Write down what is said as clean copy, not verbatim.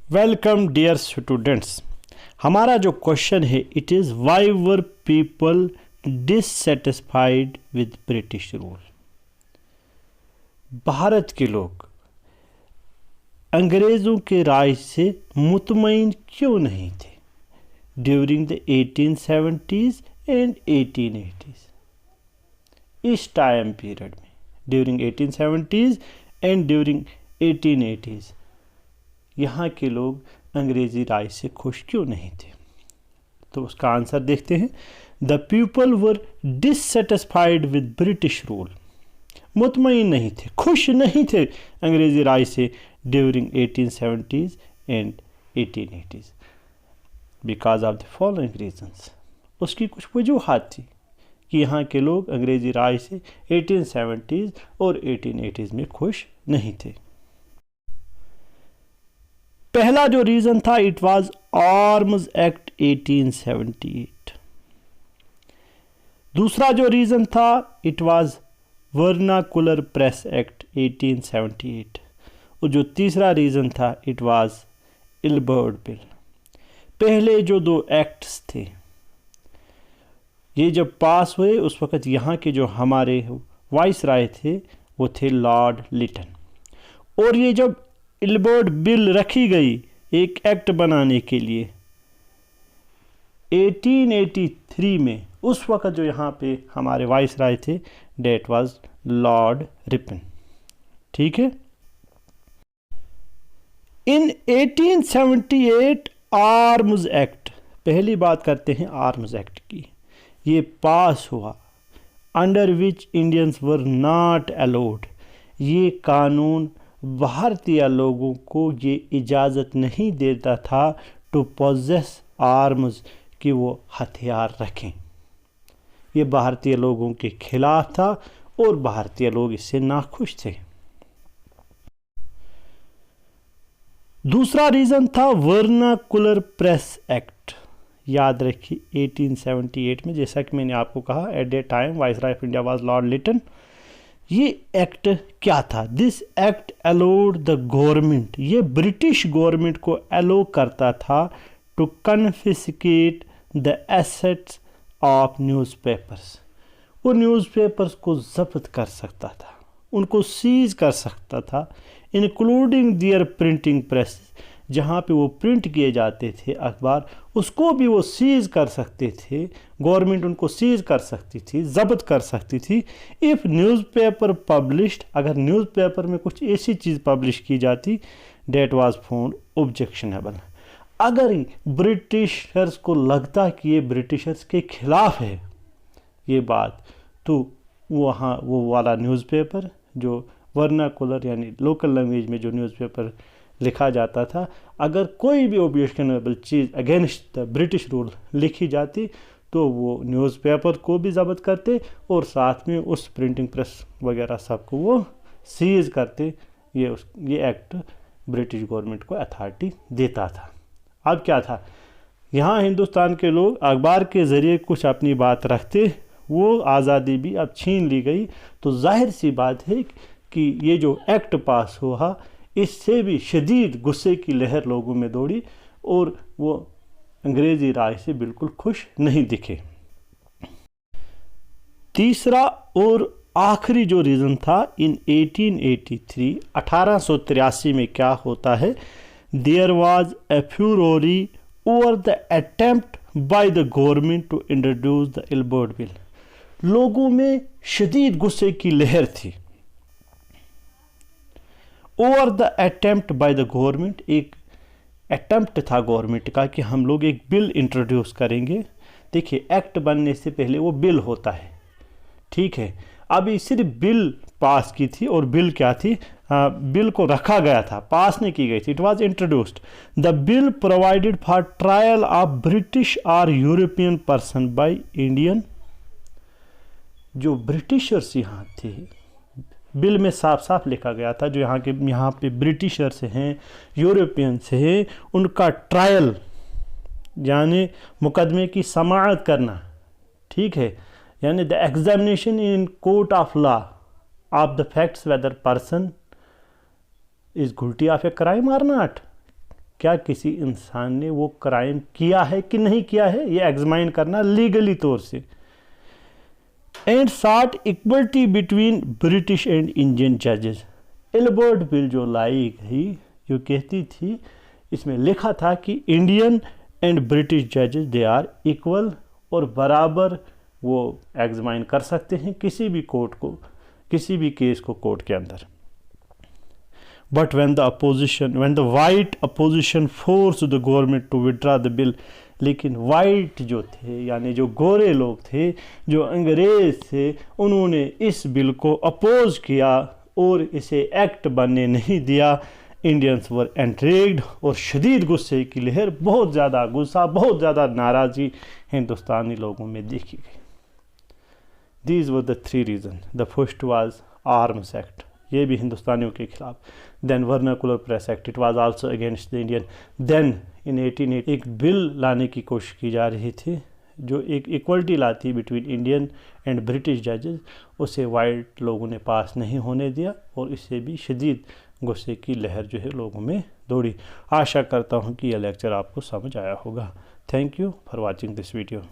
Welcome dear students. हमारा जो question है it is why were people dissatisfied with British rule. Bharat के लोग अंग्रेज़ों के राज से मुतमईन क्यों नहीं थे during the 1870s and 1880s। इस टाइम पीरियड में during 1870s and during 1880s यहाँ के लोग अंग्रेज़ी राज से खुश क्यों नहीं थे। तो उसका आंसर देखते हैं। The people were dissatisfied with British rule. मुतमईन नहीं थे, खुश नहीं थे अंग्रेज़ी राज से during 1870s and 1880s because of the following reasons. उसकी कुछ वजूहात थी कि यहाँ के लोग अंग्रेज़ी राज से 1870s और 1880s में खुश नहीं थे। पहला जो रीज़न था इट वाज आर्म्स एक्ट 1878। दूसरा जो रीज़न था it was vernacular press act 1878। और जो तीसरा रीज़न था इट वाज इल्बर्ट बिल। पहले जो दो एक्ट्स थे ये जब पास हुए उस वक़्त यहाँ के जो हमारे वाइस राय थे वो थे लॉर्ड लिटन। और ये जब इल्बर्ट बिल रखी गई एक एक्ट बनाने के लिए 1883 में, उस वक़्त जो यहाँ पे हमारे वाइस राय थे डेट वाज लॉर्ड रिपन। ठीक है। इन 1878 आर्म्स एक्ट, पहली बात करते हैं आर्म्स एक्ट की, ये पास हुआ under which Indians were not allowed. ये कानून भारतीय लोगों को ये इजाज़त नहीं देता था टू पोजेस आर्म्स, कि वो हथियार रखें। ये भारतीय लोगों के खिलाफ था और भारतीय लोग इससे नाखुश थे। दूसरा रीज़न था वर्नाकुलर प्रेस एक्ट। याद रखिए 1878 में, जैसा कि मैंने आपको कहा, at the time viceroy of India was lord Lytton. ये एक्ट क्या था? This act allowed the government, ये ब्रिटिश गवर्नमेंट को अलाउ करता था to confiscate the assets of newspapers. वो न्यूज़पेपर्स को जब्त कर सकता था, उनको सीज कर सकता था, इंक्लूडिंग दियर प्रिंटिंग प्रेस, जहाँ पे वो प्रिंट किए जाते थे अखबार, उसको भी वो सीज कर सकते थे। गवर्नमेंट उनको सीज कर सकती थी, जब्त कर सकती थी। इफ़ न्यूज़पेपर पब्लिश्ड, अगर न्यूज़पेपर में कुछ ऐसी चीज़ पब्लिश की जाती डेट वाज फाउंड ऑब्जेक्शनेबल। अगर ब्रिटिशर्स को लगता कि ये ब्रिटिशर्स के खिलाफ है ये बात, तो वहाँ वो वाला न्यूज़पेपर जो वर्नाकुलर यानी लोकल लैंग्वेज में जो न्यूज़पेपर लिखा जाता था, अगर कोई भी objectionable cheese against the British rule लिखी जाती तो वो न्यूज़पेपर को भी ज़ब्त करते और साथ में उस प्रिंटिंग प्रेस वगैरह सबको वो सीज करते। ये एक्ट ब्रिटिश गवर्नमेंट को अथॉरिटी देता था। अब क्या था, यहाँ हिंदुस्तान के लोग अखबार के ज़रिए कुछ अपनी बात रखते, वो आज़ादी भी अब छीन ली गई। तो जाहिर सी बात है कि ये जो एक्ट पास हुआ इससे भी शदीद गुस्से की लहर लोगों में दौड़ी और वो अंग्रेज़ी राज से बिल्कुल खुश नहीं दिखे। तीसरा और आखिरी जो रीज़न था इन 1883 में क्या होता है, there was a furore over the attempt by the government to introduce the Ilbert Bill. लोगों में शदीद गुस्से की लहर थी over the attempt by the government. एक अटेम्प्ट था गवर्नमेंट का कि हम लोग एक बिल इंट्रोड्यूस करेंगे। देखिए एक्ट बनने से पहले वो बिल होता है, ठीक है। अभी सिर्फ बिल पास की थी और बिल क्या थी, बिल को रखा गया था, पास नहीं की गई थी। It was introduced. The bill provided for trial of British और यूरोपियन पर्सन बाय इंडियन। जो ब्रिटिशर्स यहाँ थे, बिल में साफ साफ लिखा गया था जो यहाँ पे ब्रिटिशर्स हैं, यूरोपियंस हैं, उनका ट्रायल यानी मुकदमे की समाअत करना, ठीक है, यानी the examination in court of law of the facts weather person is guilty of a crime or not. क्या किसी इंसान ने वो क्राइम किया है कि नहीं किया है, ये एग्जामाइन करना लीगली तौर से। एंड साट equality between British and Indian जजेस। एल्बर्ट बिल जो लाई गई, जो कहती थी, इसमें लिखा था कि इंडियन एंड ब्रिटिश जजेस दे आर इक्वल, और बराबर वो एग्जामाइन कर सकते हैं किसी भी कोर्ट को, किसी भी केस को कोर्ट के अंदर। But when the white opposition forced the government to withdraw the bill, लेकिन वाइट जो थे यानी जो गोरे लोग थे, जो अंग्रेज थे, उन्होंने इस बिल को अपोज किया और इसे एक्ट बनने नहीं दिया। इंडियंस वर एंट्रेग्ड, और शदीद गुस्से की लहर, बहुत ज़्यादा गुस्सा, बहुत ज़्यादा नाराज़गी हिंदुस्तानी लोगों में देखी गई। These were the 3 reason. The first was Arms Act, ये भी हिंदुस्तानियों के खिलाफ। Then vernacular press act, it was also against the Indian. Then in 1880 एक बिल लाने की कोशिश की जा रही थी जो एक इक्वलिटी लाती बिटवीन इंडियन एंड ब्रिटिश जजेस, उसे वाइट लोगों ने पास नहीं होने दिया, और इससे भी शदीद गुस्से की लहर जो है लोगों में दौड़ी। आशा करता हूँ कि यह लेक्चर आपको समझ आया होगा। Thank you for watching this video.